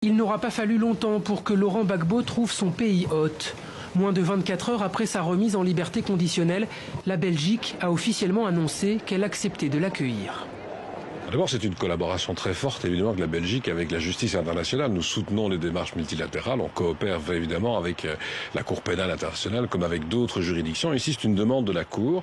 Il n'aura pas fallu longtemps pour que Laurent Gbagbo trouve son pays hôte. Moins de 24 heures après sa remise en liberté conditionnelle, la Belgique a officiellement annoncé qu'elle acceptait de l'accueillir. D'abord, c'est une collaboration très forte, évidemment, avec la Belgique, avec la justice internationale. Nous soutenons les démarches multilatérales. On coopère évidemment avec la Cour pénale internationale, comme avec d'autres juridictions. Ici, c'est une demande de la Cour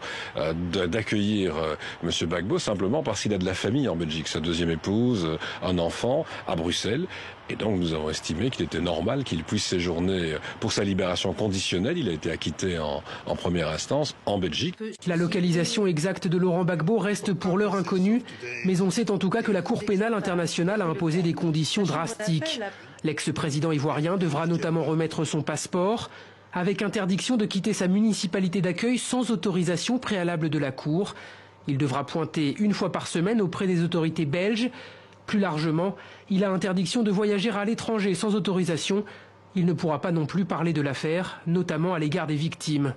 d'accueillir M. Gbagbo simplement parce qu'il a de la famille en Belgique. Sa deuxième épouse, un enfant à Bruxelles. Et donc, nous avons estimé qu'il était normal qu'il puisse séjourner pour sa libération conditionnelle. Il a été acquitté en première instance en Belgique. La localisation exacte de Laurent Gbagbo reste pour l'heure inconnue, mais on sait en tout cas que la Cour pénale internationale a imposé des conditions drastiques. L'ex-président ivoirien devra notamment remettre son passeport, avec interdiction de quitter sa municipalité d'accueil sans autorisation préalable de la Cour. Il devra pointer une fois par semaine auprès des autorités belges. Plus largement, il a interdiction de voyager à l'étranger sans autorisation. Il ne pourra pas non plus parler de l'affaire, notamment à l'égard des victimes.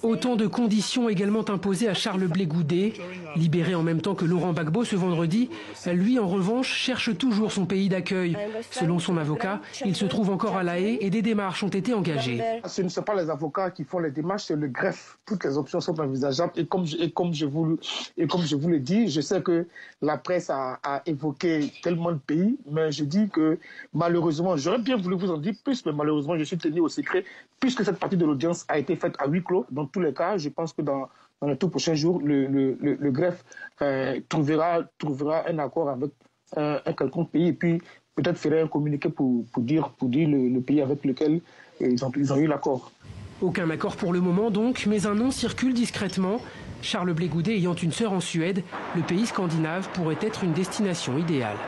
Autant de conditions également imposées à Charles Blé Goudet, libéré en même temps que Laurent Gbagbo ce vendredi. Lui, en revanche, cherche toujours son pays d'accueil. Selon son avocat, il se trouve encore à La Haye et des démarches ont été engagées. Ce ne sont pas les avocats qui font les démarches, c'est le greffe. Toutes les options sont envisageables. Et comme je vous le dis, je sais que la presse a évoqué tellement de pays, mais je dis que malheureusement, j'aurais bien voulu vous en dire plus, mais malheureusement, je suis tenu au secret, puisque cette partie de l'audience a été faite à huis clos. Dans tous les cas, je pense que dans les tout prochains jours, le greffe trouvera un accord avec un quelconque pays et puis peut-être ferait un communiqué pour dire le pays avec lequel ils ont eu l'accord. Aucun accord pour le moment donc, mais un nom circule discrètement. Charles Blé Goudet ayant une sœur en Suède, le pays scandinave pourrait être une destination idéale.